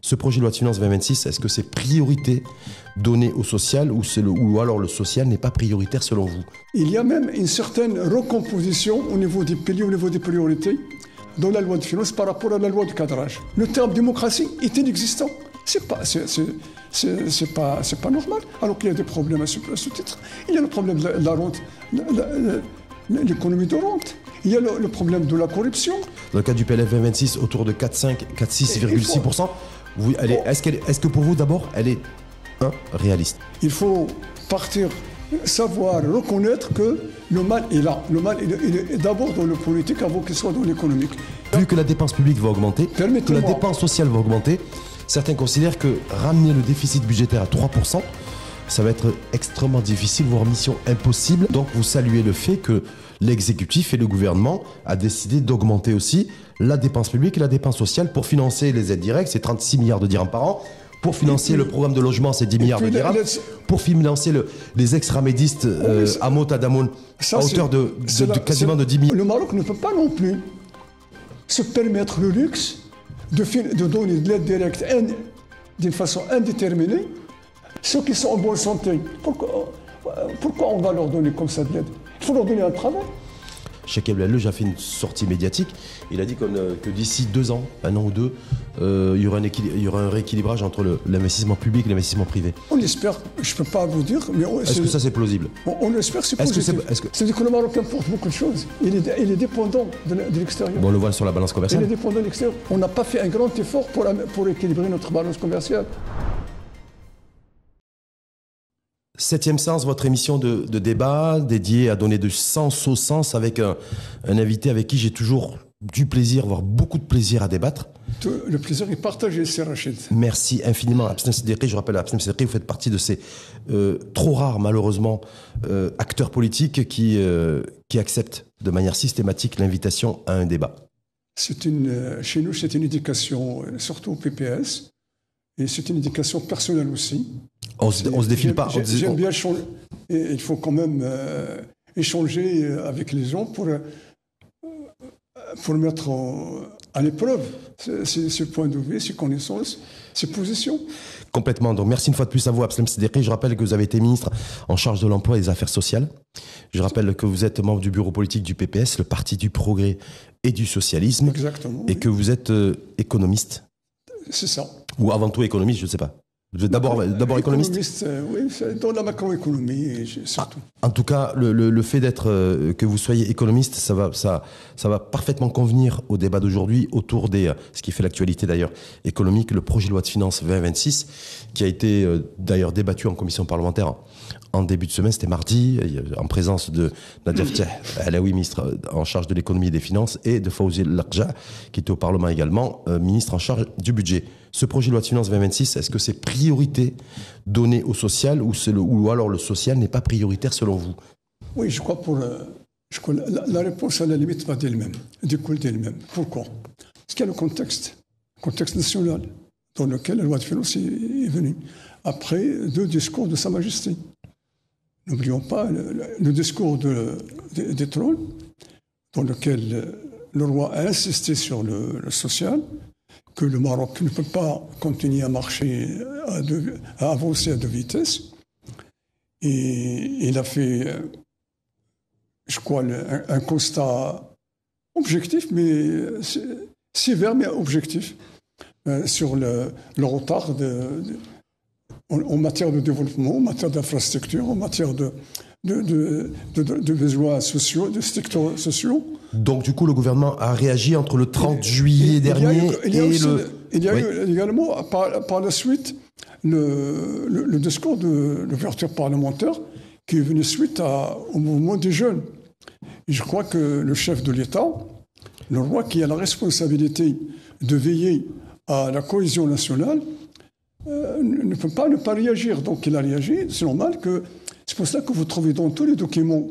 Ce projet de loi de finances 2026, est-ce que c'est priorité donnée au social ou alors le social n'est pas prioritaire selon vous? Il y a même une certaine recomposition au niveau des piliers, au niveau des priorités dans la loi de finances par rapport à la loi de cadrage. Le terme démocratie est inexistant. C'est pas normal. Alors qu'il y a des problèmes à ce titre. Il y a le problème de la rente, l'économie de rente. Il y a le problème de la corruption. Dans le cas du PLF 2026, autour de 4,6%. Est-ce que pour vous, d'abord, elle est réaliste? Il faut partir, savoir, reconnaître que le mal est là. Le mal est d'abord dans le politique avant qu'il soit dans l'économique. Vu que la dépense publique va augmenter, que la dépense sociale va augmenter, certains considèrent que ramener le déficit budgétaire à 3%, ça va être extrêmement difficile, voire mission impossible. Donc vous saluez le fait que l'exécutif et le gouvernement a décidé d'augmenter aussi la dépense publique et la dépense sociale pour financer les aides directes, c'est 36 milliards de dirhams par an, pour financer le programme de logement, c'est 10 milliards de dirhams, pour financer les ex-ramédistes à Motadamoun à hauteur de quasiment de 10 milliards. Le Maroc ne peut pas non plus se permettre le luxe de donner de l'aide directe d'une façon indéterminée. Ceux qui sont en bonne santé, pourquoi on va leur donner comme ça de l'aide? Il faut leur donner un travail. Cheikh Eblel a fait une sortie médiatique. Il a dit que d'ici 2 ans, un an ou deux, il y aura un rééquilibrage entre l'investissement public et l'investissement privé. On espère, je ne peux pas vous dire, mais... Est-ce que ça c'est plausible? On espère que c'est positif. C'est-à-dire que le Maroc importe beaucoup de choses. Il est dépendant de l'extérieur. Bon, on le voit sur la balance commerciale. Il est dépendant de l'extérieur. On n'a pas fait un grand effort pour équilibrer notre balance commerciale. 7e Sens, votre émission de débat dédiée à donner du sens au sens avec un invité avec qui j'ai toujours du plaisir, voire beaucoup de plaisir à débattre. Le plaisir est partagé, c'est Rachid. Merci infiniment. Absem Seddiqi, je rappelle, Absem Seddiqi, vous faites partie de ces trop rares, malheureusement, acteurs politiques qui acceptent de manière systématique l'invitation à un débat. Chez nous, c'est une éducation, surtout au PPS, et c'est une éducation personnelle aussi. On se défile pas. J'aime bien changer. Et il faut quand même échanger avec les gens pour mettre à l'épreuve ce point de vue, ces connaissances, ces positions. Complètement. Donc merci une fois de plus à vous, Absem Seddiqi. Je rappelle que vous avez été ministre en charge de l'emploi et des affaires sociales. Je rappelle que vous êtes membre du bureau politique du PPS, le Parti du Progrès et du Socialisme. Exactement. Et que vous êtes économiste. C'est ça. Ou avant tout économiste, je ne sais pas. D'abord économiste. Oui, dans la macroéconomie surtout. En tout cas, le fait d'être que vous soyez économiste, ça va parfaitement convenir au débat d'aujourd'hui autour ce qui fait l'actualité d'ailleurs économique, le projet de loi de finances 2026, qui a été d'ailleurs débattu en commission parlementaire en début de semaine, c'était mardi, en présence de Nadia Fteh Alaoui, ministre en charge de l'économie et des finances, et de Fawzi Larja, qui était au Parlement également, ministre en charge du budget. Ce projet de loi de finances 2026, est-ce que c'est priorité donnée au social ou alors le social n'est pas prioritaire selon vous? Oui, je crois que la réponse à la limite va d'elle-même, découle d'elle-même. Pourquoi? Parce qu'il y a le contexte national dans lequel la loi de finances est venue. Après 2 discours de Sa Majesté. N'oublions pas le discours des trônes, dans lequel le roi a insisté sur le social, que le Maroc ne peut pas continuer à marcher, à avancer à 2 vitesses. Et il a fait, je crois, un constat objectif, mais sévère, mais objectif, sur le retard en matière de développement, en matière d'infrastructure, en matière de besoins sociaux, de secteurs sociaux. Donc, du coup, le gouvernement a réagi entre le 30 juillet dernier Il y a eu également, par la suite, le discours de l'ouverture parlementaire qui est venu suite au mouvement des jeunes. Et je crois que le chef de l'État, le roi qui a la responsabilité de veiller à la cohésion nationale, ne peut pas ne pas réagir. Donc il a réagi, c'est normal que... C'est pour ça que vous trouvez dans tous les documents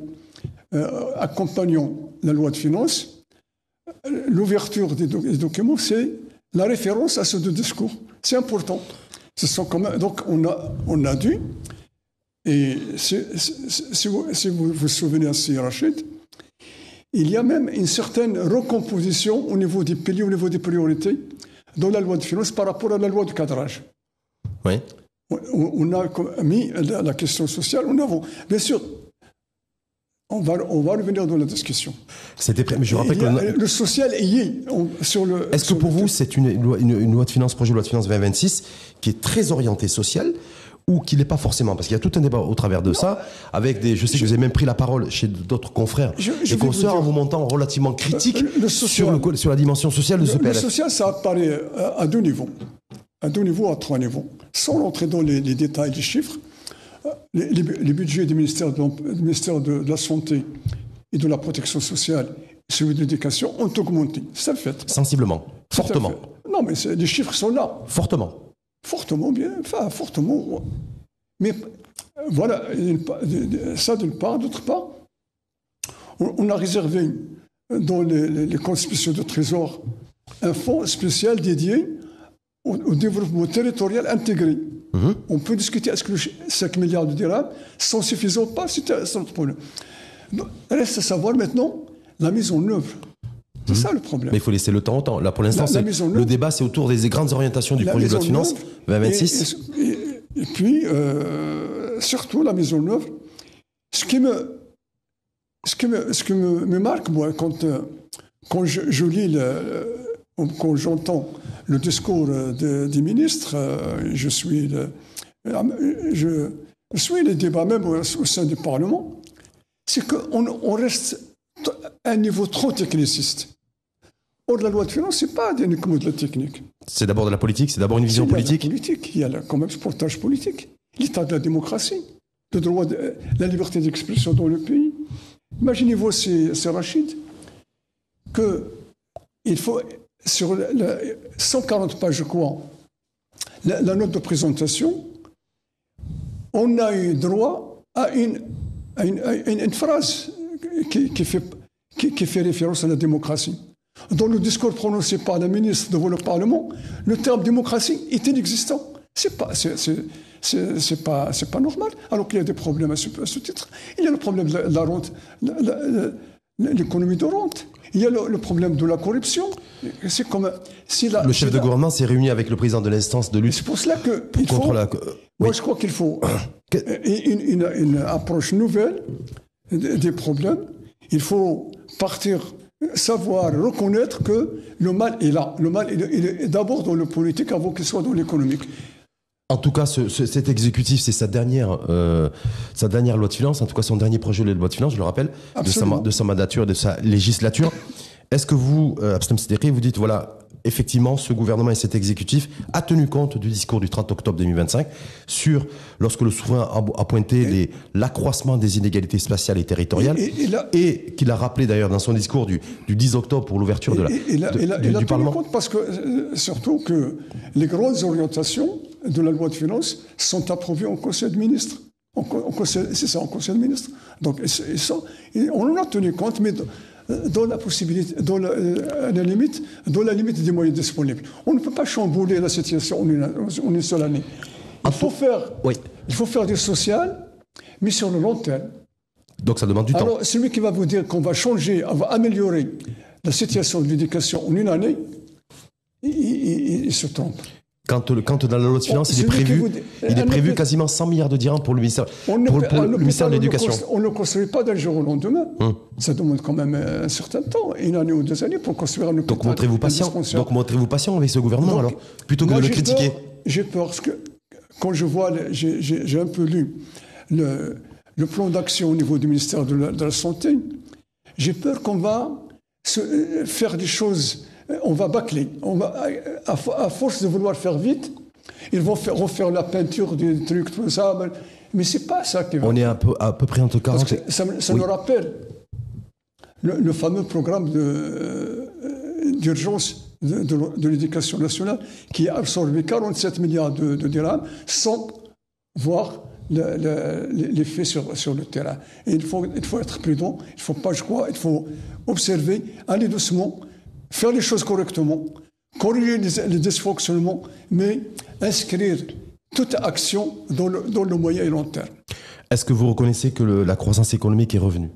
accompagnant la loi de finances, l'ouverture des documents, c'est la référence à ce 2 discours. C'est important. Donc on a dû, et si vous vous souvenez ainsi, Rachid, il y a même une certaine recomposition au niveau des piliers, au niveau des priorités, dans la loi de finances par rapport à la loi de cadrage. Oui. On a mis la question sociale en avant. Bien sûr, on va revenir dans la discussion. Mais je rappelle que le social y est sur le. Est-ce que pour vous, c'est une loi de finances, projet de loi de finances 2026, qui est très orientée sociale, ou qui n'est pas forcément? Parce qu'il y a tout un débat au travers de ça, avec je sais que vous avez même pris la parole chez d'autres confrères et consoeurs en vous montant relativement critique sur la dimension sociale de ce PLF. Le social, ça apparaît à deux niveaux. À trois niveaux. Sans rentrer dans les détails des chiffres, les budgets du ministère de la Santé et de la Protection sociale et celui de l'Éducation ont augmenté. C'est un fait. Sensiblement. Fortement. Non, mais les chiffres sont là. Fortement. Fortement, bien. Enfin, fortement. Mais voilà, ça d'une part. D'autre part, on a réservé dans les comptes spéciaux de trésor un fonds spécial dédié au développement territorial intégré. On peut discuter, est-ce que les 5 milliards de dirhams sont suffisants ou pas? C'est notre problème. Donc, reste à savoir maintenant la mise en œuvre. C'est ça le problème. Mais il faut laisser le temps au temps. Là, pour l'instant, le débat, c'est autour des grandes orientations du projet de loi de finances 2026. Et puis, surtout, la mise en œuvre. Ce qui me marque, moi, quand je lis quand j'entends le discours des ministres, je suis les débats même au sein du Parlement, c'est qu'on reste à un niveau trop techniciste. Or, la loi de finances, ce n'est pas uniquement de la technique. C'est d'abord de la politique, c'est d'abord une vision politique. Il y a quand même ce portage politique. L'état de la démocratie, le droit la liberté d'expression dans le pays. Imaginez-vous, c'est Rachid, qu'il faut, sur 140 pages, je crois, la note de présentation, on a eu droit à une phrase qui fait référence à la démocratie. Dans le discours prononcé par la ministre devant le Parlement, le terme démocratie est inexistant. C'est pas normal. Alors qu'il y a des problèmes à ce titre. Il y a le problème de la rente, l'économie de rente. Il y a le problème de la corruption. C'est comme si le chef de gouvernement s'est réuni avec le président de l'instance de lutte. C'est pour cela qu'il faut. Moi, je crois qu'il faut une approche nouvelle des problèmes. Il faut savoir reconnaître que le mal est là. Le mal il est d'abord dans le politique avant qu'il soit dans l'économique. En tout cas, cet exécutif, c'est sa dernière loi de finances, en tout cas son dernier projet de loi de finances, je le rappelle, de sa mandature, de sa législature. Est-ce que vous, Abdeslam Siddiqui, vous dites, voilà, effectivement, ce gouvernement et cet exécutif a tenu compte du discours du 30 octobre 2025 lorsque le souverain a pointé l'accroissement des inégalités spatiales et territoriales et qu'il a rappelé d'ailleurs dans son discours du 10 octobre pour l'ouverture du Parlement. Compte parce que, surtout que les grandes orientations de la loi de finances sont approuvées en Conseil de ministres. C'est ça, en Conseil de ministres. Donc, on en a tenu compte, mais dans la possibilité, dans la limite des moyens disponibles. On ne peut pas chambouler la situation en une seule année. Il faut faire du social, mais sur le long terme. Donc ça demande du temps. Alors, celui qui va vous dire qu'on va changer, on va améliorer la situation de l'éducation en une année, il se trompe. Quand dans la loi de finances, il est prévu quasiment 100 milliards de dirhams pour le ministère, le ministère de l'Éducation. On ne construit pas d'un jour au lendemain. Ça demande quand même un certain temps, une année ou 2 années pour construire un hôpital. Donc montrez-vous patient avec ce gouvernement, alors, plutôt que de le critiquer. J'ai peur, parce que quand je vois, j'ai un peu lu le plan d'action au niveau du ministère de la Santé, j'ai peur qu'on va faire des choses. On va bâcler. À force de vouloir faire vite, ils vont refaire la peinture des trucs, tout ça. Mais c'est pas ça qui va. On est à peu près entre 40. Parce que ça nous rappelle le fameux programme d'urgence de l'éducation nationale qui a absorbé 47 milliards de dirhams sans voir l'effet sur le terrain. Et il faut être prudent. Il faut pas, je crois, il faut observer, aller doucement, faire les choses correctement, corriger les dysfonctionnements, mais inscrire toute action dans le moyen et long terme. Est-ce que vous reconnaissez que la croissance économique est revenue ?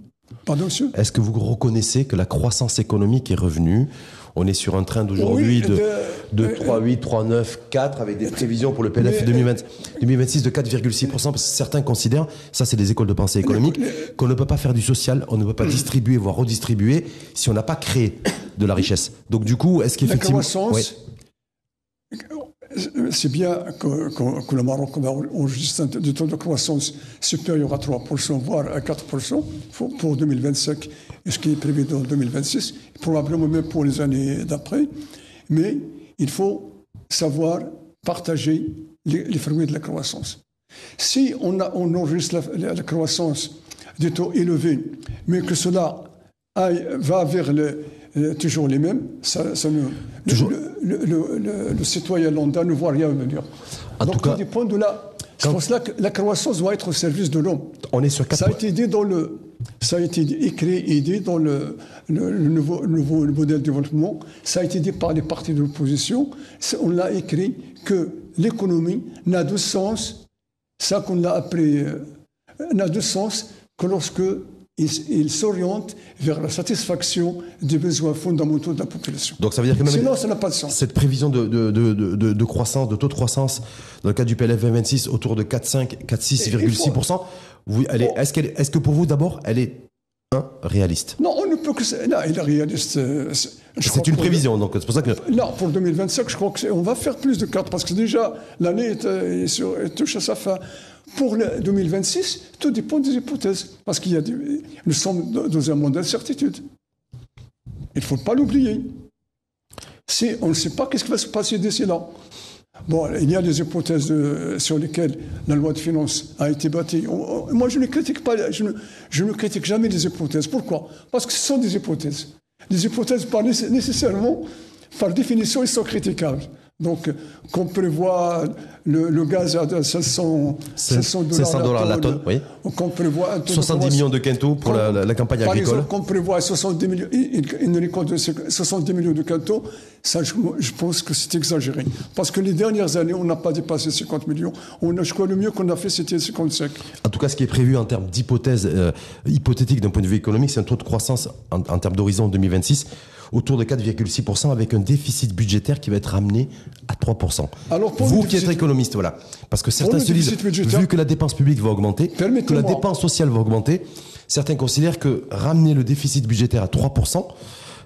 Pardon, monsieur ? Est-ce que vous reconnaissez que la croissance économique est revenue On est sur un train d'aujourd'hui Oui, de 3,8, 3,9, 4 avec des prévisions pour le PLF 2026 de 4,6%, parce que certains considèrent, ça c'est des écoles de pensée économique, qu'on ne peut pas faire du social, on ne peut pas distribuer, voire redistribuer, si on n'a pas créé de la richesse. Donc du coup, est-ce qu'effectivement... La croissance, c'est bien que le Maroc enregistre un taux de croissance supérieur à 3%, voire à 4% pour 2025, et ce qui est prévu dans 2026, probablement même pour les années d'après. Mais il faut savoir partager les fruits de la croissance. Si on enregistre la croissance des taux élevés, mais que cela va vers toujours les mêmes, le citoyen lambda ne voit rien venir. Donc, tout dépend de la... Je pense là que la croissance doit être au service de l'homme. On est sur 4 ça a été dit ça a été écrit et dit dans le nouveau modèle de développement. Ça a été dit par les partis de l'opposition. On l'a écrit que l'économie n'a de sens, ça qu'on l'a appris, n'a de sens que lorsque il s'oriente vers la satisfaction des besoins fondamentaux de la population. Donc ça veut dire que même sinon, ça n'a pas de sens. Cette prévision de croissance, de taux de croissance, dans le cadre du PLF 2026, autour de 4,5, 4,6,6%, est-ce que pour vous, d'abord, elle est réaliste? Non, on ne peut que... Non, elle est réaliste. C'est une prévision, donc c'est pour ça que... Non, pour 2025, je crois qu'on va faire plus de 4, parce que déjà, l'année touche à sa fin. Pour le 2026, tout dépend des hypothèses, parce qu'il y a nous sommes dans un monde d'incertitude. Il ne faut pas l'oublier. On ne sait pas ce qui va se passer d'ici là. Bon, il y a des hypothèses sur lesquelles la loi de finances a été bâtie. Moi, je ne critique pas, je ne critique jamais les hypothèses. Pourquoi? Parce que ce sont des hypothèses. Les hypothèses, nécessairement, par définition, elles sont critiquables. Donc, qu'on prévoit le gaz à $500 la tonne, oui. Qu'on prévoit 70 millions de quintaux pour la campagne agricole. Par exemple, qu'on prévoit 70 millions, une récolte de 70 millions de quintaux, ça, je pense que c'est exagéré. Parce que les dernières années, on n'a pas dépassé 50 millions. Je crois le mieux qu'on a fait, c'était 55. En tout cas, ce qui est prévu en termes d'hypothèse hypothétique d'un point de vue économique, c'est un taux de croissance en termes d'horizon 2026 autour de 4,6% avec un déficit budgétaire qui va être ramené à 3%. Alors vous qui êtes économiste, voilà. Parce que certains se disent, vu que la dépense publique va augmenter, que la dépense sociale va augmenter, certains considèrent que ramener le déficit budgétaire à 3%,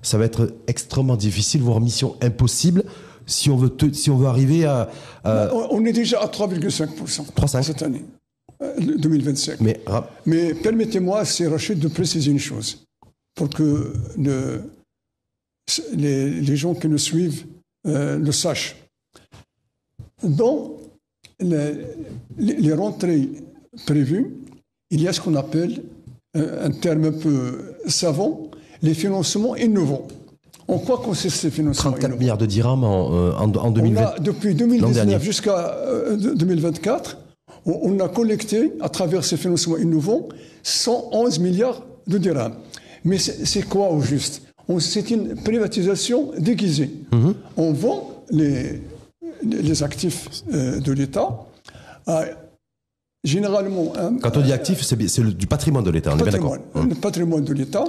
ça va être extrêmement difficile, voire mission impossible, si on veut arriver à... On est déjà à 3,5% cette année, 2025. Mais permettez-moi, c'est Rachid, de préciser une chose, pour que les gens qui nous suivent le sachent. Dans les rentrées prévues, il y a ce qu'on appelle, un terme un peu savant, les financements innovants. En quoi consistent ces financements 34 milliards de dirhams en 2020. Depuis 2019 jusqu'à 2024, on a collecté, à travers ces financements innovants, 111 milliards de dirhams. Mais c'est quoi au juste? C'est une privatisation déguisée. On vend les actifs de l'État. Généralement... Quand on dit actif, c'est du patrimoine de l'État, on est bien d'accord. Le patrimoine de l'État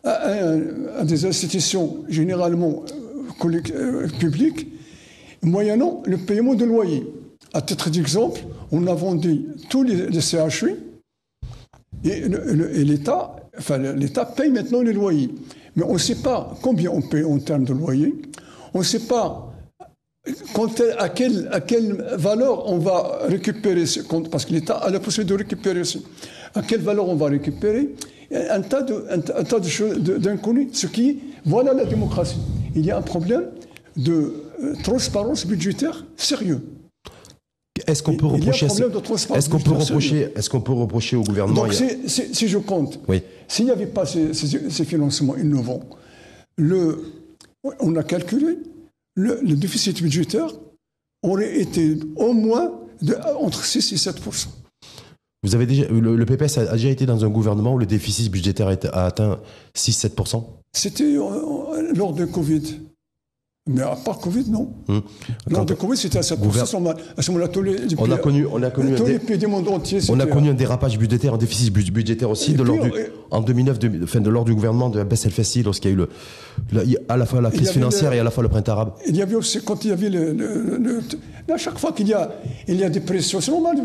à des institutions généralement publiques, moyennant le paiement de loyer. À titre d'exemple, on a vendu tous les CHU et l'État paye maintenant les loyers. Mais on ne sait pas combien on paye en termes de loyer. On ne sait pas à quelle valeur on va récupérer ce compte, parce que l'État a la possibilité de récupérer aussi. À quelle valeur on va récupérer? Un tas de choses d'inconnus. Voilà la démocratie. Il y a un problème de transparence budgétaire sérieux. Est-ce qu'on peut reprocher au gouvernement? Donc, si je compte, oui. S'il n'y avait pas ces financements innovants, on a calculé, le déficit budgétaire aurait été au moins entre 6 et 7%. Vous avez déjà, le PPS a déjà été dans un gouvernement où le déficit budgétaire a atteint 6-7%? C'était lors de Covid. Mais à part Covid, non. Lors de Covid, c'était à 7% normal. À ce moment-là, on a connu les pays du monde entier. On a connu un dérapage budgétaire, un déficit budgétaire aussi, en 2009, de lors du gouvernement de Abbas El Fassi, lorsqu'il y a eu à la fois la crise financière et à la fois le printemps arabe. Il y avait aussi, quand il y avait à chaque fois qu'il y a des pressions, c'est normal.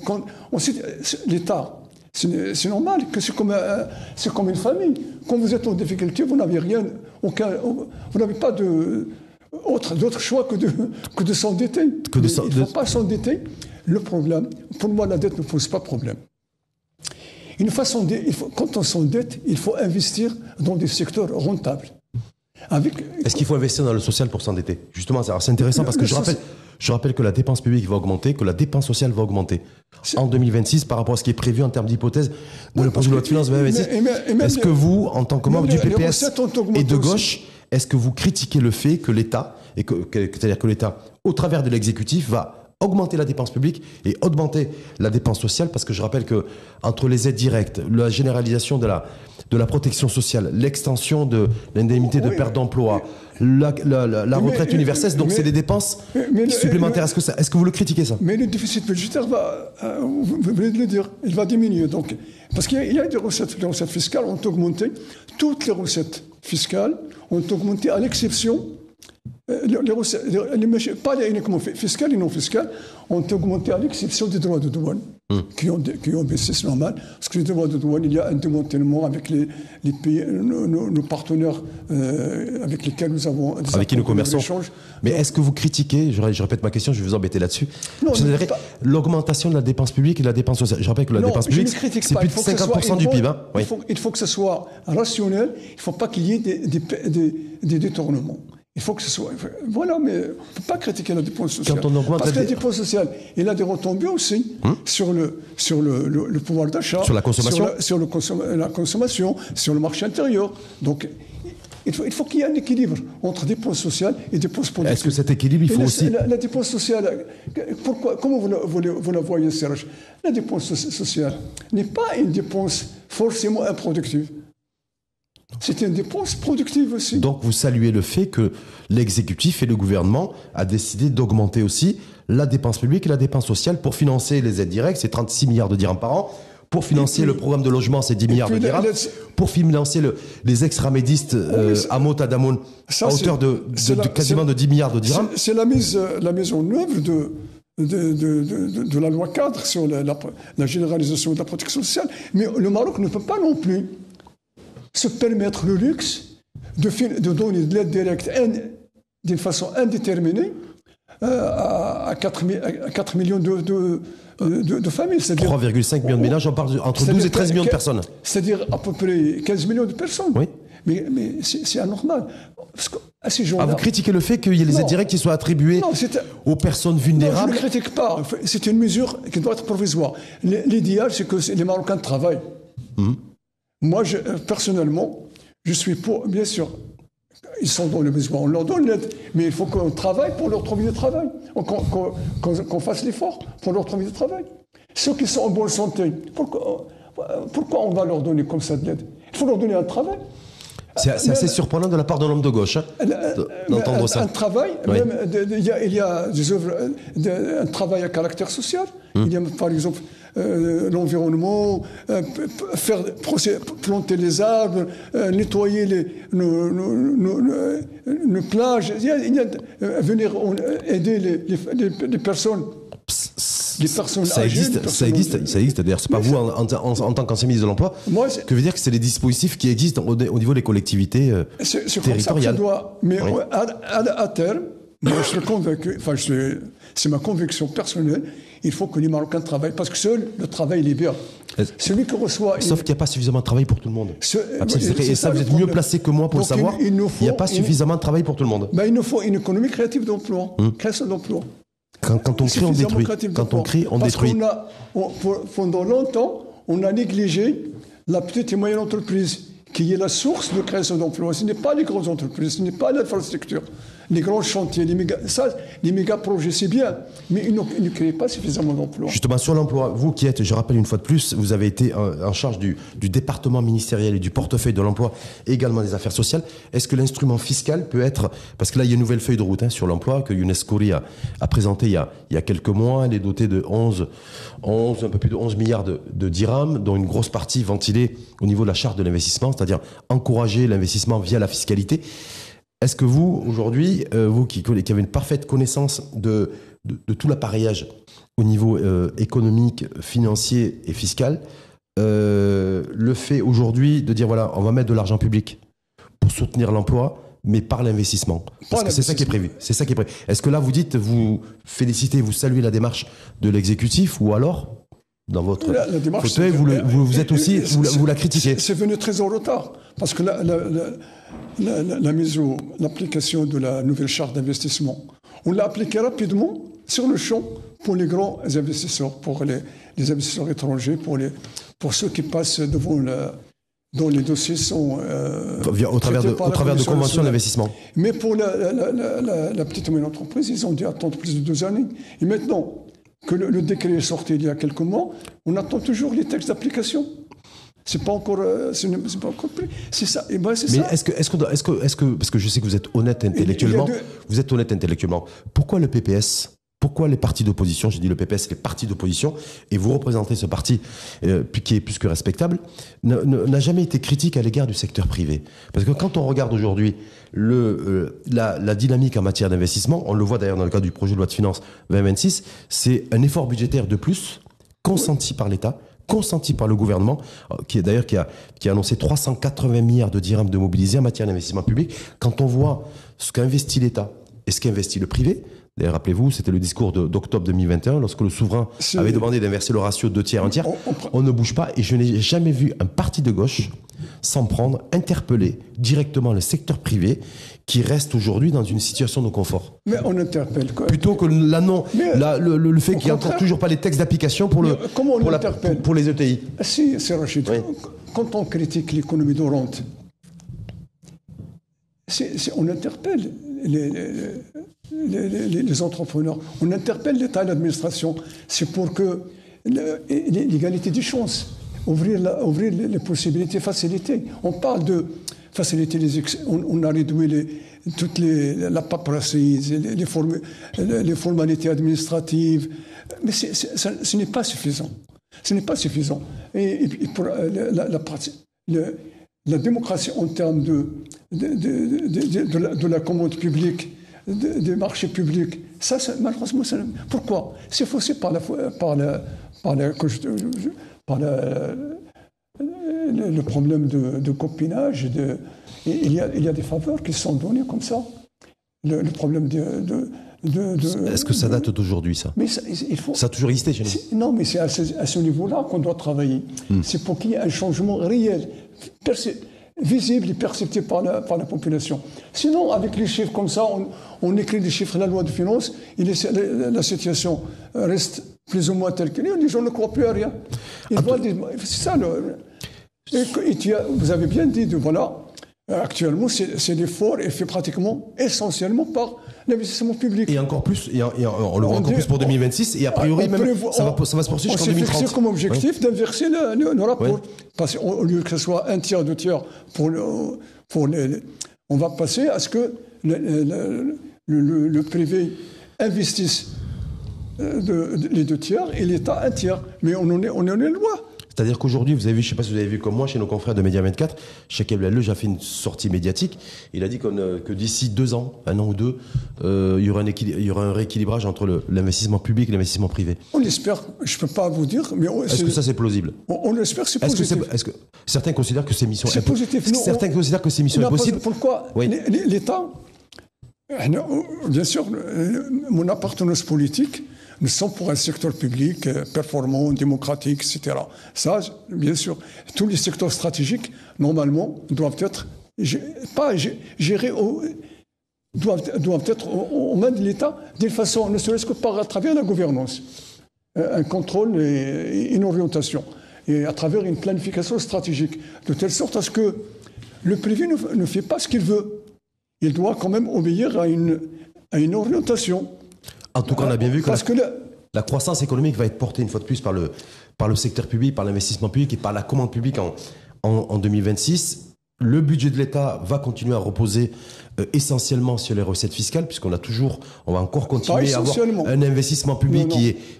Quand on cite l'État. C'est normal que c'est comme une famille. Quand vous êtes en difficulté, vous n'avez rien, vous n'avez pas d'autre choix que de s'endetter. Il ne faut pas s'endetter. Le problème, pour moi, la dette ne pose pas de problème. Quand on s'endette, il faut investir dans des secteurs rentables. Est-ce qu'il faut investir dans le social pour s'endetter? Justement, c'est intéressant parce que je rappelle que la dépense publique va augmenter, que la dépense sociale va augmenter en 2026 par rapport à ce qui est prévu en termes d'hypothèse de le projet de loi de finances 2026. Est-ce que vous, en tant que membre du PPS et de gauche, est-ce que vous critiquez le fait que l'État, c'est-à-dire que l'État, au travers de l'exécutif, va augmenter la dépense publique et augmenter la dépense sociale, parce que je rappelle que entre les aides directes, la généralisation de la protection sociale, l'extension de l'indemnité de perte d'emploi, la retraite universelle, donc c'est des dépenses supplémentaires. Est-ce que vous le critiquez ça? Mais le déficit budgétaire vous venez de le dire, il va diminuer. Donc, parce qu'il y a des recettes, les recettes fiscales ont augmenté. Toutes les recettes fiscales ont augmenté à l'exception les recettes, pas uniquement fiscales et non fiscales, ont augmenté à l'exception des droits de douane qui ont baissé, c'est normal. Parce que les droits de douane, il y a un démantèlement avec les pays, nos partenaires avec lesquels nous avons des avec qui nous commerçons. Mais est-ce que vous critiquez, je répète ma question, je vais vous embêter là-dessus, l'augmentation de la dépense publique et de la dépense sociale? Je rappelle que la dépense publique, c'est plus de 50% du PIB. Il faut que ce soit rationnel, il ne faut pas qu'il y ait des détournements. Il faut que ce soit... Voilà, mais on ne peut pas critiquer la dépense sociale. Parce que la dépense sociale, il a des retombées aussi sur le pouvoir d'achat. Sur la consommation. Sur la consommation, sur le marché intérieur. Donc, il faut qu'il y ait un équilibre entre dépenses sociales et dépenses productives. Est-ce que cet équilibre, il faut aussi... La dépense sociale, comment vous la voyez, Serge? La dépense sociale n'est pas une dépense forcément improductive. C'est une dépense productive aussi. Donc vous saluez le fait que l'exécutif et le gouvernement a décidé d'augmenter aussi la dépense publique et la dépense sociale pour financer les aides directes, c'est 36 milliards de dirhams par an, pour financer le programme de logement, c'est 10 milliards de dirhams, pour financer les ex-ramédistes à Motadamoun à hauteur de quasiment de 10 milliards de dirhams. C'est la mise en œuvre de la loi cadre sur la généralisation de la protection sociale. Mais le Maroc ne peut pas non plus se permettre le luxe de donner de l'aide directe d'une façon indéterminée à 4 millions de familles. 3,5 millions de ménages, on parle entre 12 et 13 millions de personnes. C'est-à-dire à peu près 15 millions de personnes. Oui. Mais c'est anormal. Parce que à ces gens-là, vous critiquez le fait qu'il y ait les aides directes qui soient attribuées aux personnes vulnérables? Non, je ne critique pas. C'est une mesure qui doit être provisoire. L'idéal, c'est que les Marocains travaillent. Moi, personnellement, je suis pour, bien sûr, ils sont dans le besoin, on leur donne l'aide, mais il faut qu'on travaille pour leur trouver du travail, qu'on fasse l'effort pour leur trouver du travail. Ceux qui sont en bonne santé, pourquoi on va leur donner comme ça de l'aide? Il faut leur donner un travail. C'est assez surprenant de la part d'un homme de gauche d'entendre ça. Un travail, même, il y a des œuvres, un travail à caractère social. Il y a par exemple l'environnement, planter les arbres, nettoyer nos plages, venir aider les personnes. Ça existe. D'ailleurs, c'est pas vous en tant qu'ancien ministre de l'Emploi que veut dire que c'est des dispositifs qui existent au niveau des collectivités territoriales. Mais à terme, moi je suis convaincu, c'est ma conviction personnelle, il faut que les Marocains travaillent parce que seul le travail libère. Celui qui reçoit. Sauf qu'il n'y a pas suffisamment de travail pour tout le monde. Et ça, vous êtes mieux placé que moi pour le savoir. Il n'y a pas suffisamment de travail pour tout le monde. Il nous faut une économie créative d'emploi, création d'emploi. Quand on crée, on détruit. Quand on crée, on détruit. Pendant longtemps, on a négligé la petite et moyenne entreprise, qui est la source de création d'emplois. Ce n'est pas les grosses entreprises, ce n'est pas l'infrastructure. les grands chantiers, les méga projets, c'est bien, mais ils ne créent pas suffisamment d'emplois. Justement, sur l'emploi, vous qui êtes, je rappelle une fois de plus, vous avez été en charge du département ministériel et du portefeuille de l'emploi et également des affaires sociales. Est-ce que l'instrument fiscal peut être, parce que là, il y a une nouvelle feuille de route sur l'emploi que Younes Khoury a présentée il y a quelques mois. Elle est dotée de un peu plus de 11 milliards de dirhams, dont une grosse partie ventilée au niveau de la charte de l'investissement, c'est-à-dire encourager l'investissement via la fiscalité. Est-ce que vous, aujourd'hui, vous qui avez une parfaite connaissance de tout l'appareillage au niveau économique, financier et fiscal, le fait aujourd'hui de dire, voilà, on va mettre de l'argent public pour soutenir l'emploi, mais par l'investissement. Parce que c'est ça qui est prévu. C'est ça qui est prévu. Est-ce que là, vous dites, vous félicitez, vous saluez la démarche de l'exécutif, ou alors, dans votre fauteuil, vous êtes aussi, vous la critiquez? C'est venu très en retard. Parce que l'application de la nouvelle charte d'investissement, on l'a appliquée rapidement sur le champ pour les grands investisseurs, pour les investisseurs étrangers, pour ceux qui passent dont les dossiers sont au travers de conventions d'investissement. Mais pour la petite et moyenne entreprise, ils ont dû attendre plus de 2 années. Et maintenant que le décret est sorti il y a quelques mois, on attend toujours les textes d'application. C'est pas encore pris. C'est ça. Et ben, c'est mais ça. est-ce que, parce que je sais que vous êtes honnête intellectuellement, pourquoi le PPS? Pourquoi les partis d'opposition, j'ai dit le PPS, les partis d'opposition, et vous représentez ce parti qui est plus que respectable, n'a jamais été critique à l'égard du secteur privé? Parce que quand on regarde aujourd'hui la dynamique en matière d'investissement, on le voit d'ailleurs dans le cadre du projet de loi de finances 2026, c'est un effort budgétaire de plus consenti par l'État, consenti par le gouvernement, qui a annoncé 380 milliards de dirhams de mobilisés en matière d'investissement public. Quand on voit ce qu'investit l'État et ce qu'investit le privé, d'ailleurs, rappelez-vous, c'était le discours d'octobre 2021, lorsque le souverain avait demandé d'inverser le ratio 2 tiers, 1 tiers. On ne bouge pas, et je n'ai jamais vu un parti de gauche s'en prendre, interpeller directement le secteur privé, qui reste aujourd'hui dans une situation de confort. Mais on interpelle quoi? Plutôt que le fait qu'il n'y a encore toujours pas les textes d'application pour les ETI. Si, c'est Rachid. Oui. Quand on critique l'économie de rente, on interpelle les entrepreneurs, on interpelle l'État et l'administration. C'est pour que l'égalité des chances, ouvrir les possibilités, faciliter. On parle de faciliter on a réduit la paperasserie, les formalités administratives, mais ce n'est pas suffisant. Ce n'est pas suffisant. Et pour la démocratie en termes de la commande publique, des marchés publics, malheureusement, pourquoi? C'est faussé par le problème de copinage. Il y a des faveurs qui sont données comme ça. Le problème Est-ce que ça date d'aujourd'hui, ça? Mais ça a toujours existé chez nous? Non, mais c'est à ce niveau-là qu'on doit travailler. C'est pour qu'il y ait un changement réel, visible et perceptible par la population. Sinon, avec les chiffres comme ça, on écrit des chiffres de la loi de finances, et la situation reste plus ou moins telle qu'elle est. Les gens ne croient plus à rien. C'est ça. Vous avez bien dit, voilà, actuellement, c'est l'effort est fait pratiquement essentiellement par l'investissement public. Et encore plus, on le voit encore plus pour 2026, et a priori, ça va se poursuivre jusqu'en 2030. On s'est fixé comme objectif d'inverser le rapport. Oui. Parce qu'au lieu que ce soit 1 tiers, 2 tiers, on va passer à ce que le privé investisse les 2 tiers et l'État 1 tiers. Mais on en est loin. C'est-à-dire qu'aujourd'hui, vous avez vu, je ne sais pas si vous avez vu comme moi, chez nos confrères de Média 24, Cheikh Eblel a fait une sortie médiatique. Il a dit que d'ici 2 ans, 1 an ou 2, il y aura un rééquilibrage entre l'investissement public et l'investissement privé. On l'espère, je ne peux pas vous dire, mais... Est-ce que ça, c'est plausible? On l'espère, c'est positif. Est-ce que certains considèrent que ces missions... C'est positif. Certains considèrent que ces missions sont possibles. Pourquoi? Oui. L'État, bien sûr, mon appartenance politique... Nous sommes pour un secteur public performant, démocratique, etc. Ça, bien sûr, tous les secteurs stratégiques, normalement, doivent être gérés, doivent être aux mains de l'État d'une façon, ne serait-ce que à travers la gouvernance, un contrôle et une orientation, et à travers une planification stratégique, de telle sorte à ce que le privé ne fait pas ce qu'il veut. il doit quand même obéir à une orientation. En tout cas, on a bien vu que, parce que la croissance économique va être portée une fois de plus par le secteur public, par l'investissement public et par la commande publique en 2026. Le budget de l'État va continuer à reposer essentiellement sur les recettes fiscales, puisqu'on va encore continuer à avoir un investissement public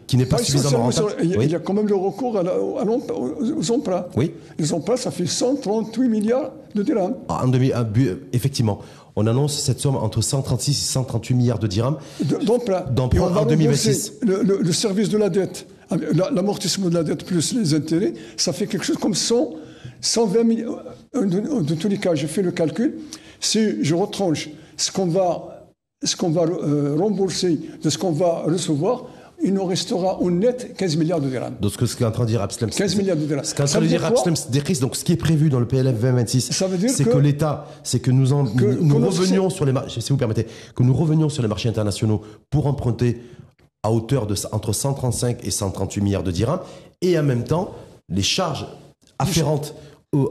qui n'est pas suffisamment rentable. Il y a quand même le recours aux emprunts. Oui. Les emprunts, ça fait 138 milliards de dirhams. Effectivement. On annonce cette somme entre 136 et 138 milliards de dirhams d'emprunt en 2026. Le service de la dette, l'amortissement de la dette plus les intérêts, ça fait quelque chose comme 120 milliards. De tous les cas, je fais le calcul. Si je retranche ce qu'on va rembourser de ce qu'on va recevoir, il nous restera au net 15 milliards de dirhams. Donc, ce qu'est en train de dire Abdeslam, 15 milliards de dirhams. Ce qu'est en train de dire Abdeslam Siddiqui, donc ce qui est prévu dans le PLF 2026, c'est que l'État, c'est que nous revenions sur les marchés, si vous permettez, que nous revenions sur les marchés internationaux pour emprunter à hauteur de entre 135 et 138 milliards de dirhams, et en même temps, les charges afférentes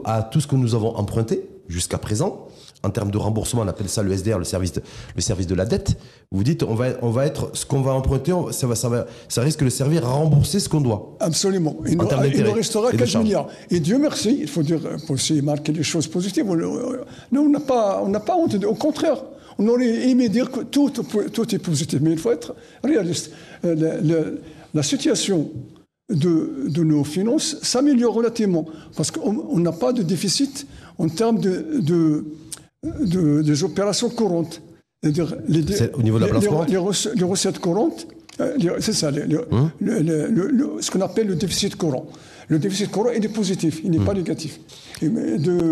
à tout ce que nous avons emprunté jusqu'à présent, en termes de remboursement, on appelle ça le SDR, le service de la dette. Vous dites, on va être, ce qu'on va emprunter, ça risque de servir à rembourser ce qu'on doit. Absolument. Il nous restera 15 milliards. Et Dieu merci, il faut dire, pour essayer de marquer les choses positives, nous, on n'a pas honte. Au contraire, on aurait aimé dire que tout est positif, mais il faut être réaliste. La situation de nos finances s'améliore relativement, parce qu'on n'a pas de déficit en termes des opérations courantes. Au niveau de la balance courante, les recettes courantes, c'est ça, ce qu'on appelle le déficit courant. Le déficit courant, il est positif, il n'est pas négatif.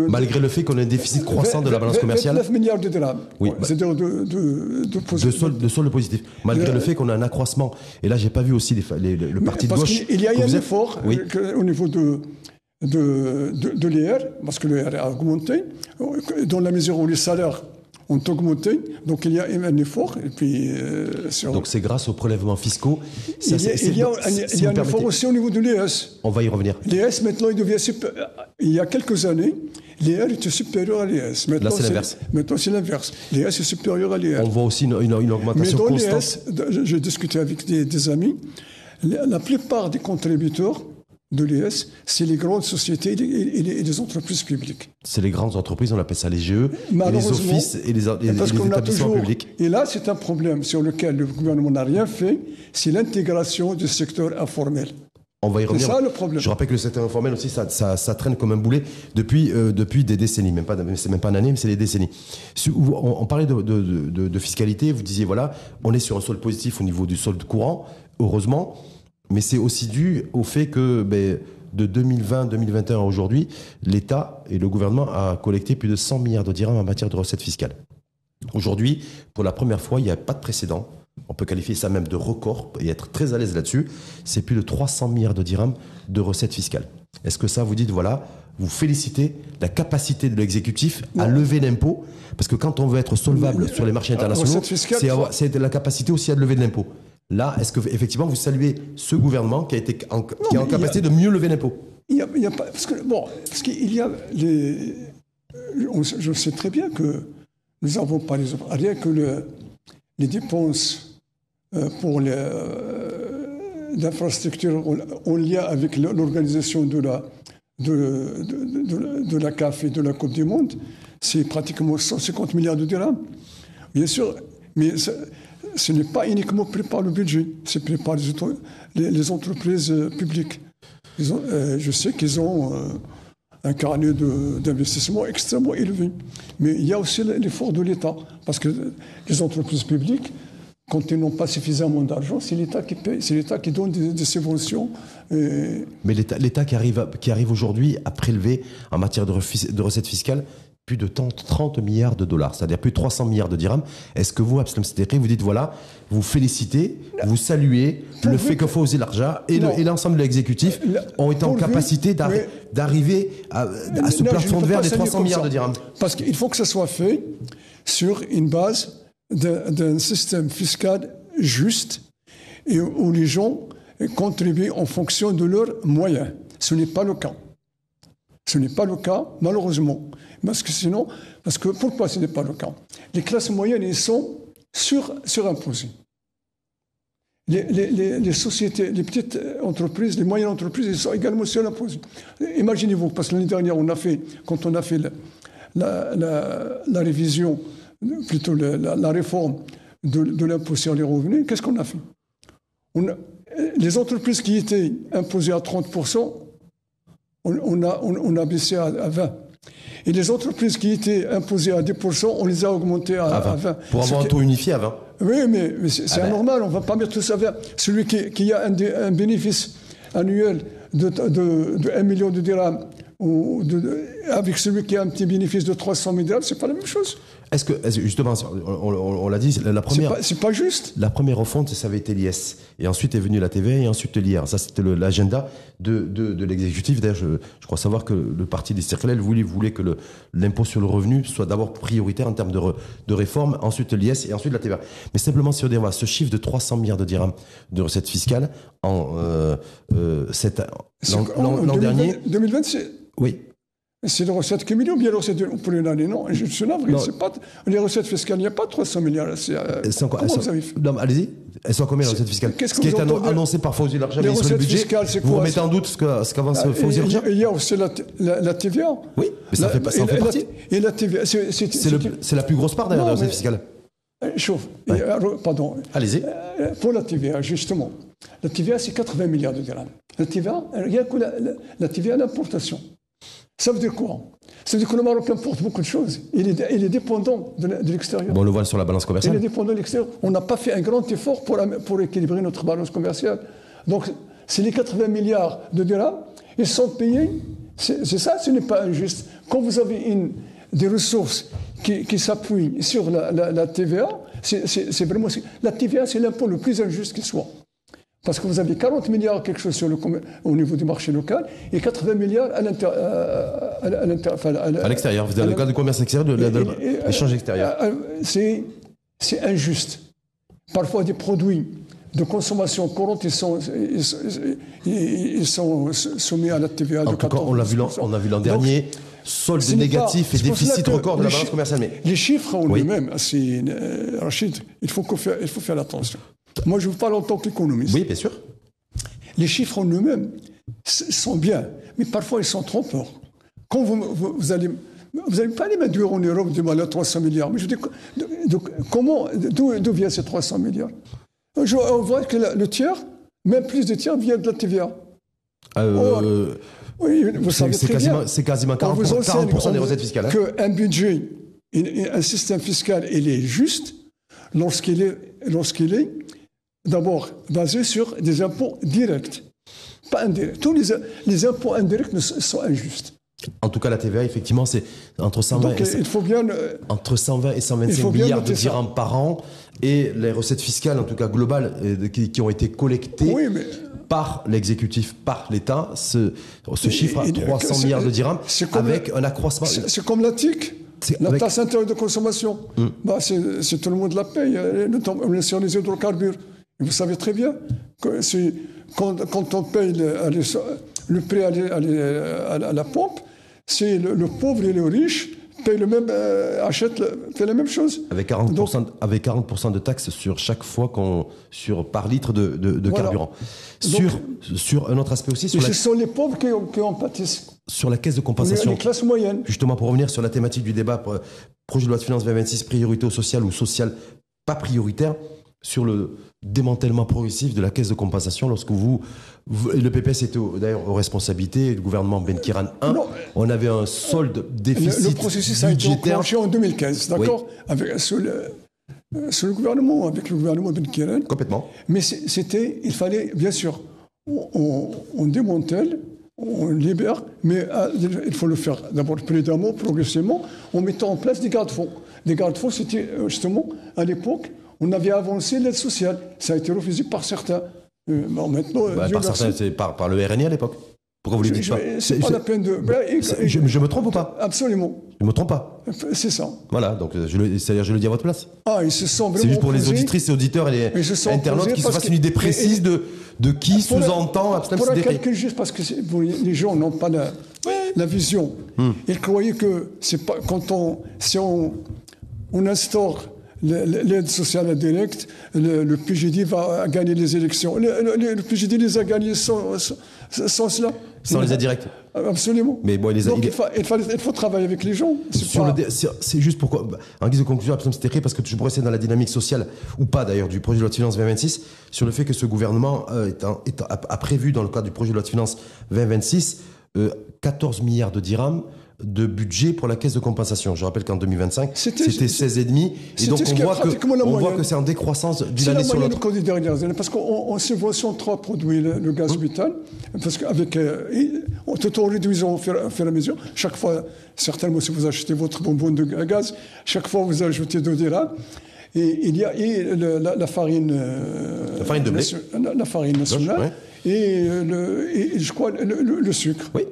Malgré le fait qu'on ait un déficit croissant de la balance commerciale. 29 milliards de dirhams. Oui, c'est-à-dire de solde positif. Malgré le fait qu'on a un accroissement. Et là, j'ai pas vu aussi le parti de gauche. Il y a un effort au niveau de l'ER, parce que l'ER a augmenté, dans la mesure où les salaires ont augmenté, donc il y a un effort. Et puis, donc c'est grâce aux prélèvements fiscaux. Il y a un effort aussi au niveau de l'ES. On va y revenir. L'ES, maintenant, il y a quelques années, l'ER était supérieur à l'ES. Là, c'est l'inverse. Maintenant, c'est l'inverse. L'ES est supérieur à l'ER. On voit aussi une augmentation constante. Mais dans l'ES, j'ai discuté avec des amis, la plupart des contributeurs de l'ES, c'est les grandes sociétés et les entreprises publiques. C'est les grandes entreprises, on appelle ça les GE, les offices et les établissements publics. Et là, c'est un problème sur lequel le gouvernement n'a rien fait, c'est l'intégration du secteur informel. On va y revenir. C'est ça le problème. Je rappelle que le secteur informel aussi, ça traîne comme un boulet depuis des décennies. C'est même pas une année, mais c'est des décennies. On parlait de fiscalité, vous disiez, voilà, on est sur un solde positif au niveau du solde courant, heureusement. Mais c'est aussi dû au fait que de 2020-2021 à aujourd'hui, l'État et le gouvernement a collecté plus de 100 milliards de dirhams en matière de recettes fiscales. Aujourd'hui, pour la première fois, il n'y a pas de précédent. On peut qualifier ça même de record et être très à l'aise là-dessus. C'est plus de 300 milliards de dirhams de recettes fiscales. Est-ce que ça vous dites, voilà, vous félicitez la capacité de l'exécutif à lever l'impôt? Parce que quand on veut être solvable sur les marchés internationaux, c'est la capacité aussi à lever de l'impôt. Là, est-ce que effectivement vous saluez ce gouvernement qui est en capacité de mieux lever l'impôt? Il y a pas, parce qu'il y a je sais très bien que nous avons par exemple rien que les dépenses pour l'infrastructure en lien avec l'organisation de la CAF et de la Coupe du Monde, c'est pratiquement 150 milliards de dirhams. Bien sûr, mais ce n'est pas uniquement pris par le budget, c'est pris par les entreprises publiques. Je sais qu'ils ont un carnet d'investissement extrêmement élevé. Mais il y a aussi l'effort de l'État, parce que les entreprises publiques, quand elles n'ont pas suffisamment d'argent, c'est l'État qui paye, c'est l'État qui donne des subventions. Mais l'État qui arrive aujourd'hui à prélever en matière de recettes fiscales plus de 30 milliards de dollars, c'est-à-dire plus de 300 milliards de dirhams. Est-ce que vous, Abdeslam Siddiqui, vous dites, voilà, vous félicitez, vous saluez le fait que Fawzi Larja et l'ensemble de l'exécutif ont été en capacité d'arriver à ce plafond de verre des 300 milliards de dirhams? Parce qu'il faut que ça soit fait sur une base d'un système fiscal juste et où les gens contribuent en fonction de leurs moyens. Ce n'est pas le cas. Ce n'est pas le cas, malheureusement. Pourquoi ce n'est pas le cas? Les classes moyennes, elles sont surimposées. Les sociétés, les petites entreprises, les moyennes entreprises, elles sont également surimposées. Imaginez-vous, parce que l'année dernière, quand on a fait la révision, plutôt la réforme de l'impôt sur les revenus, qu'est-ce qu'on a fait? Les entreprises qui étaient imposées à 30%, on a baissé à 20%. Et les entreprises qui étaient imposées à 10%, on les a augmentées à 20%. Pour avoir un taux unifié à 20%. Oui, mais c'est anormal, on ne va pas mettre tout ça à 20%. Celui qui a un bénéfice annuel de 1 million de dirhams, avec celui qui a un petit bénéfice de 300 000 dirhams, c'est pas la même chose. Est-ce que justement, on l'a dit, la première. C'est pas juste. La première refonte, ça avait été l'IS, et ensuite est venue la TVA, et ensuite l'IR. Ça, c'était l'agenda de l'exécutif. D'ailleurs, je crois savoir que le parti des circulaires voulait que l'impôt sur le revenu soit d'abord prioritaire en termes de réforme, ensuite l'IS et ensuite la TVA. Mais simplement si on dit, ce chiffre de 300 milliards de dirhams de recettes fiscales l'an dernier. 2027. Oui. C'est les recettes cumulées ou bien les recettes pour une année? Non, je suis navré. Les recettes fiscales, il n'y a pas 300 milliards. Comment vous avez fait? Non, allez-y. Elles sont combien les recettes fiscales? Ce qui est annoncé par Fawzi Larja sur le budget, vous remettez en doute ce qu'avance Fawzi Larja? Il y a aussi la TVA. Oui, mais ça en fait partie. Et la TVA, c'est la plus grosse part d'ailleurs des recettes fiscales. Chauffe. Ouais. Pardon. Allez-y. Pour la TVA, justement. La TVA, c'est 80 milliards de dirhams. La TVA, il n'y a que la TVA à l'importation. Ça veut dire quoi? Ça veut dire que le Maroc importe beaucoup de choses. Il est dépendant de l'extérieur. Bon, on le voit sur la balance commerciale. Il est dépendant de l'extérieur. On n'a pas fait un grand effort pour équilibrer notre balance commerciale. Donc, c'est les 80 milliards de dirhams, ils sont payés. C'est ça, ce n'est pas injuste. Quand vous avez des ressources qui s'appuient sur la TVA, c'est vraiment... La TVA, c'est l'impôt le plus injuste qui soit. Parce que vous avez 40 milliards quelque chose au niveau du marché local et 80 milliards à l'extérieur. Vous avez le cas du commerce extérieur, de l'échange extérieur. C'est injuste. Parfois, des produits de consommation courante, ils sont soumis à la TVA de 14%. En tout cas, on a vu l'an dernier, solde négatif et déficit record de la balance commerciale. Mais... Les chiffres en eux-mêmes, Rachid, il faut faire attention. Moi, je vous parle en tant qu'économiste. Oui, bien sûr. Les chiffres en eux-mêmes sont bien, mais parfois ils sont trompeurs. Quand vous allez pas les mettre en Europe de mal à 300 milliards. Mais je dis, d'où viennent ces 300 milliards? On voit que le tiers, même plus de tiers, vient de la TVA. Oui, vous savez très bien. C'est quasiment 40% des recettes fiscales. Qu'un budget, un système fiscal, il est juste lorsqu'il est d'abord basé sur des impôts directs, pas indirects. Tous les impôts indirects sont injustes. En tout cas, la TVA, effectivement, c'est entre 120 et 125 milliards de dirhams par an. Et les recettes fiscales, en tout cas globales, qui ont été collectées par l'exécutif, par l'État, ce chiffre à 300 milliards de dirhams, avec un accroissement. C'est comme la TIC. La taxe intérieure de consommation, c'est tout le monde la paye, notamment sur les hydrocarbures. Et vous savez très bien que quand on paye le prix à la pompe, c'est le pauvre et le riche payent fait la même chose. Avec 40% de taxes sur chaque fois par litre de carburant. Sur un autre aspect aussi. Ce sont les pauvres qui en pâtissent. Sur la caisse de compensation. Les classes moyennes. Justement, pour revenir sur la thématique du débat, projet de loi de finances 2026, priorité au social ou social pas prioritaire, sur le démantèlement progressif de la caisse de compensation, lorsque le PPS était d'ailleurs aux responsabilités, le gouvernement Ben Kiran 1, on avait un solde déficit budgétaire. Le processus a été enclenché en 2015, d'accord, oui. Sous le gouvernement, avec le gouvernement Ben Kiran. Complètement. Mais il fallait, bien sûr, on démantèle, on libère, mais il faut le faire d'abord prudemment, progressivement, en mettant en place des garde-fous. Des garde-fous, c'était justement, à l'époque, on avait avancé l'aide sociale. Ça a été refusé par certains. Maintenant, par certains, c'est par le RNI à l'époque. Pourquoi vous ne le dites pas? C'est pas la peine de... Je me trompe ou pas? Absolument. Je me trompe pas? C'est ça. Voilà, donc c'est-à-dire je le dis à votre place. Ils se sont vraiment... C'est juste pour les auditrices et auditeurs et les internautes qui se fassent une idée précise de qui sous-entend... Pour un calcul juste, parce que les gens n'ont pas la... la vision. Il croyait que c'est pas si on instaure l'aide sociale indirecte, le PJD va gagner les élections. Le PJD les a gagnés sans cela. Sans les aides directes. Absolument. Mais bon, donc il faut travailler avec les gens. C'est juste pourquoi, en guise de conclusion, absolument, parce que je pourrais essayer dans la dynamique sociale, ou pas d'ailleurs, du projet de loi de finances 2026, sur le fait que ce gouvernement a prévu, dans le cadre du projet de loi de finances 2026, 14 milliards de dirhams de budget pour la caisse de compensation. Je rappelle qu'en 2025, c'était 16,5. Et donc on voit que c'est en décroissance d'une année sur l'autre. C'est la moyenne parce qu'on subventionne 3 produits, le gaz méthane, parce qu'avec tout en réduisant au fur et à mesure. Chaque fois, certainement, si vous achetez votre bonbonne de gaz, chaque fois vous ajoutez 2 dirhams. Et il y a la farine de blé, la farine nationale, et je crois le sucre. Oui.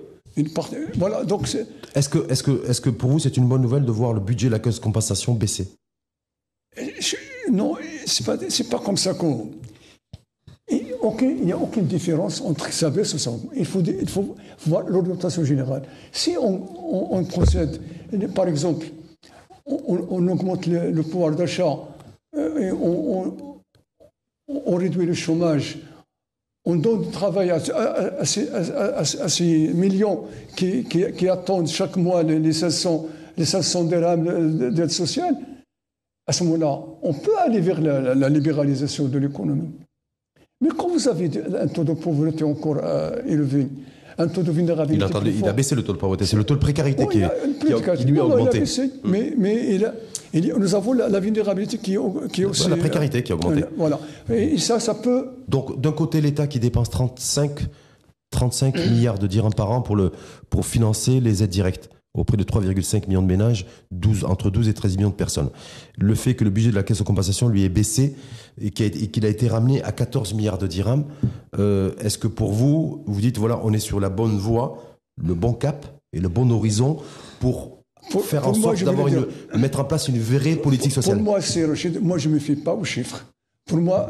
Voilà, donc est-ce que pour vous c'est une bonne nouvelle de voir le budget de la caisse de compensation baisser? Non, c'est pas comme ça qu'on. Il n'y a aucune différence entre ça baisse ou ça. Il faut voir l'orientation générale. Si on procède, par exemple, on augmente le pouvoir d'achat, on réduit le chômage. On donne du travail à ces millions qui attendent chaque mois les 500 dirhams d'aide sociale. À ce moment-là, on peut aller vers la libéralisation de l'économie. Mais quand vous avez un taux de pauvreté encore élevé, un taux de vulnérabilité. Il a baissé le taux de pauvreté, c'est le taux de précarité qui lui a augmenté. Il a baissé, mais nous avons la vulnérabilité qui est aussi. La précarité qui a augmenté. Voilà. Et ça peut. Donc, d'un côté, l'État qui dépense 35 milliards de dirhams par an pour financer les aides directes auprès de 3,5 millions de ménages, entre 12 et 13 millions de personnes. Le fait que le budget de la caisse de compensation lui ait baissé et qu'il a été ramené à 14 milliards de dirhams, est-ce que pour vous, vous dites, voilà, on est sur la bonne voie, le bon cap et le bon horizon pour faire en sorte mettre en place une vraie politique sociale? Pour moi, moi je ne me fie pas aux chiffres. Pour moi,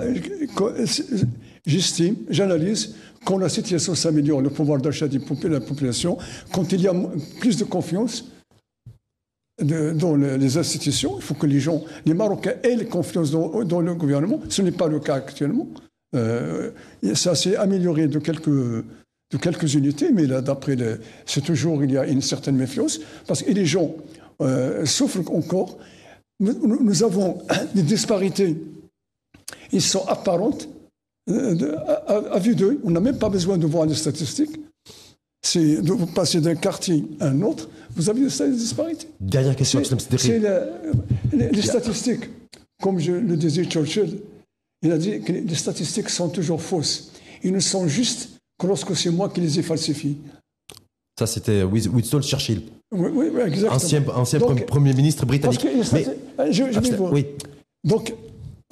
j'analyse, quand la situation s'améliore, le pouvoir d'achat de la population, quand il y a plus de confiance dans les institutions, il faut que les Marocains aient confiance dans le gouvernement. Ce n'est pas le cas actuellement. Ça s'est amélioré de quelques unités, mais là, c'est toujours, il y a une certaine méfiance, parce que les gens souffrent encore. Nous avons des disparités. Ils sont apparentes à vue d'œil. On n'a même pas besoin de voir les statistiques. C'est de vous passer d'un quartier à un autre, vous avez des disparités. Dernière question. C'est les statistiques. Comme le disait Churchill, il a dit que les statistiques sont toujours fausses. Ils ne sont justes que lorsque c'est moi qui les ai falsifiées. Ça, c'était Winston Churchill. Oui, exactement. Ancien Premier ministre britannique. Oui. Donc,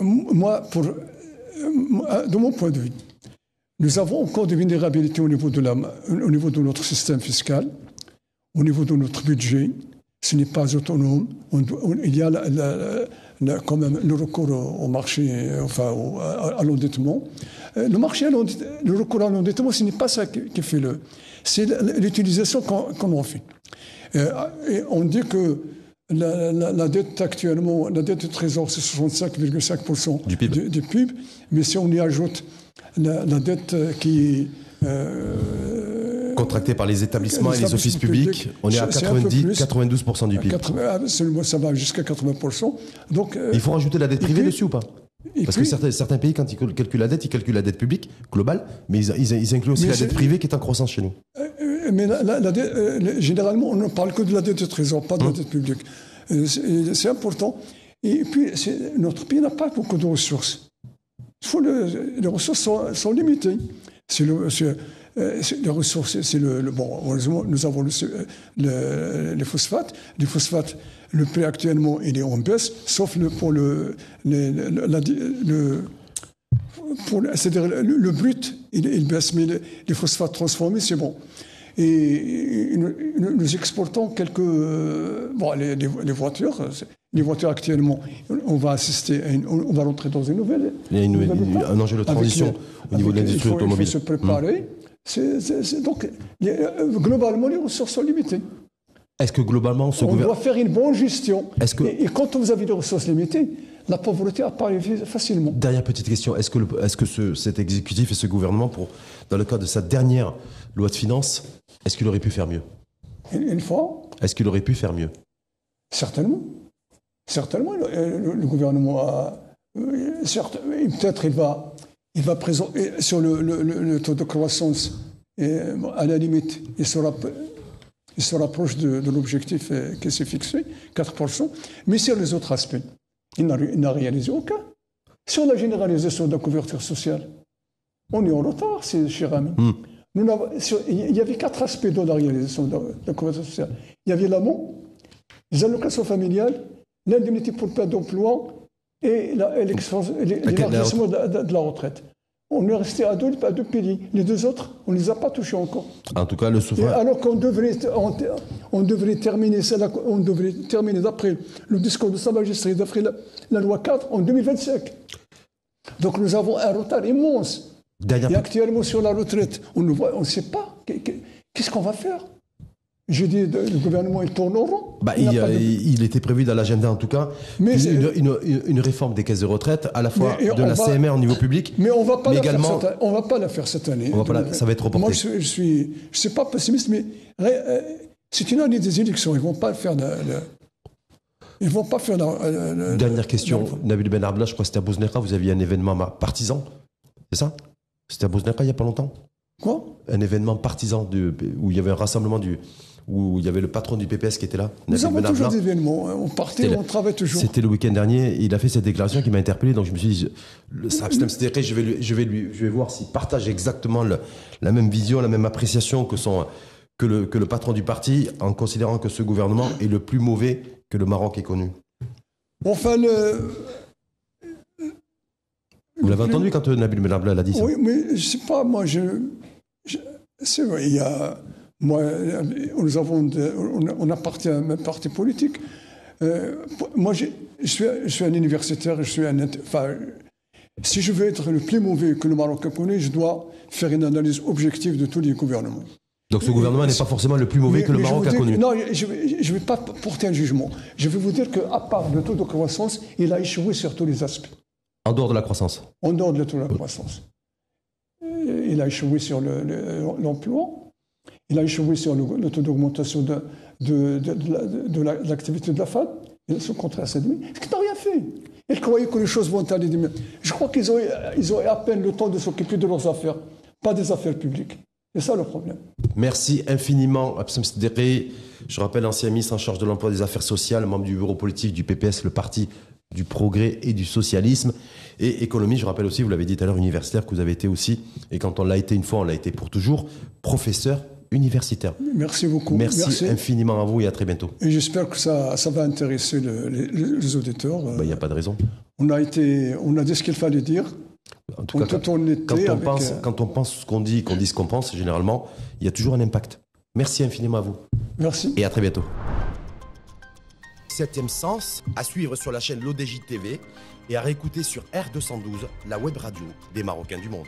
moi, de mon point de vue, nous avons encore des vulnérabilités au niveau de notre système fiscal, au niveau de notre budget. Ce n'est pas autonome. Il y a quand même le recours au marché, à l'endettement. Le recours à l'endettement, ce n'est pas ça qui fait c'est l'utilisation qu'on en fait. Et on dit que la dette actuellement, la dette de trésor, c'est 65,5% du PIB. Mais si on y ajoute la dette qui est contractée par les établissements et les offices publics, on est à 92% du PIB. Ça va jusqu'à 80%. Donc, il faut rajouter la dette privée dessus ou pas? Parce que certains pays, quand ils calculent la dette, ils calculent la dette publique globale, mais ils incluent aussi la dette privée qui est en croissance chez nous. Mais généralement, on ne parle que de la dette de trésor, pas de la dette publique. C'est important. Et puis, notre pays n'a pas beaucoup de ressources. Les ressources sont limitées. Les ressources, bon, heureusement, nous avons les phosphates. Les phosphates, le prix actuellement, il est en baisse, sauf c'est-à-dire le brut, il baisse, mais les phosphates transformés, c'est bon. Et nous exportons les voitures. Les voitures actuellement, on va rentrer dans une nouvelle. Il y a un enjeu de transition au niveau de l'industrie automobile. Il faut se préparer. Donc, globalement, les ressources sont limitées. Est-ce que globalement, on doit faire une bonne gestion. Et quand vous avez des ressources limitées, la pauvreté apparaît facilement. Dernière petite question, est-ce que cet exécutif et ce gouvernement, dans le cadre de sa dernière loi de finances, est-ce qu'il aurait pu faire mieux? Une fois. Est-ce qu'il aurait pu faire mieux? Certainement. Certainement, le gouvernement a... Certes, peut-être il va présenter sur le taux de croissance, et, à la limite, il se rapproche de l'objectif qui s'est fixé, 4%, mais sur les autres aspects, il n'a réalisé aucun. Sur la généralisation de la couverture sociale, on est en retard, cher ami. Il y avait 4 aspects de la réalisation de la couverture sociale. Il y avait l'amont, les allocations familiales, l'indemnité pour perte d'emploi et l'élargissement de la retraite. On est resté à deux piliers. Les 2 autres, on ne les a pas touchés encore. En tout cas, le souverain... Alors qu'on devrait terminer d'après le discours de Sa Majesté, d'après la loi 4, en 2025. Donc nous avons un retard immense. Et actuellement, sur la retraite, on ne sait pas. Qu'est-ce qu'on va faire? J'ai dit, le gouvernement, il tourne au rond. Il était prévu dans l'agenda, en tout cas, une réforme des caisses de retraite, à la fois de la CMR au niveau public, mais on ne va pas la faire cette année. Ça va être reporté. Moi, je ne suis pas pessimiste, mais c'est une année des élections. Ils ne vont pas faire Dernière question, Nabil Ben Arbla, je crois que c'était à Bouznera, vous aviez un événement partisan, c'est ça? C'était à Bouznera il n'y a pas longtemps? Quoi? Un événement partisan où il y avait un rassemblement où il y avait le patron du PPS qui était là. Nous avons toujours des événements. On partait, on travaille toujours. C'était le week-end dernier. Il a fait cette déclaration qui m'a interpellé. Donc je me suis dit, je vais voir s'il partage exactement la même vision, la même appréciation que le patron du parti, en considérant que ce gouvernement est le plus mauvais que le Maroc ait connu. Enfin, vous l'avez entendu quand Nabil Ben Arbla l'a dit ça? Oui, mais je ne sais pas, moi, c'est vrai, on appartient à un même parti politique. Moi, je suis un universitaire, si je veux être le plus mauvais que le Maroc connaît, je dois faire une analyse objective de tous les gouvernements. Donc ce gouvernement n'est pas forcément le plus mauvais que le Maroc a connu. Non, je ne vais pas porter un jugement. Je vais vous dire qu'à part le taux de croissance, il a échoué sur tous les aspects. En dehors de la croissance? En dehors de la croissance. Il a échoué sur l'emploi, il a échoué sur le taux d'augmentation de l'activité de la femme, et son contraire s'est diminué. Il n'a rien fait. Ils croyaient que les choses vont aller diminuer. Je crois qu'ils ont à peine le temps de s'occuper de leurs affaires, pas des affaires publiques. C'est ça le problème. Merci infiniment, Absam Siddiqui. Je rappelle, ancien ministre en charge de l'emploi et des affaires sociales, membre du bureau politique du PPS, le parti du progrès et du socialisme. Et économie, je rappelle aussi, vous l'avez dit tout à l'heure, universitaire, que vous avez été aussi, et quand on l'a été une fois, on l'a été pour toujours, professeur universitaire. Merci beaucoup. Merci infiniment à vous et à très bientôt. Et j'espère que ça va intéresser les auditeurs. Il n'y a pas de raison. On a dit ce qu'il fallait dire. En tout cas, quand on pense ce qu'on dit, qu'on dit ce qu'on pense, généralement, il y a toujours un impact. Merci infiniment à vous. Merci. Et à très bientôt. 7e Sens, à suivre sur la chaîne l'ODJ TV et à réécouter sur R212, la web radio des Marocains du monde.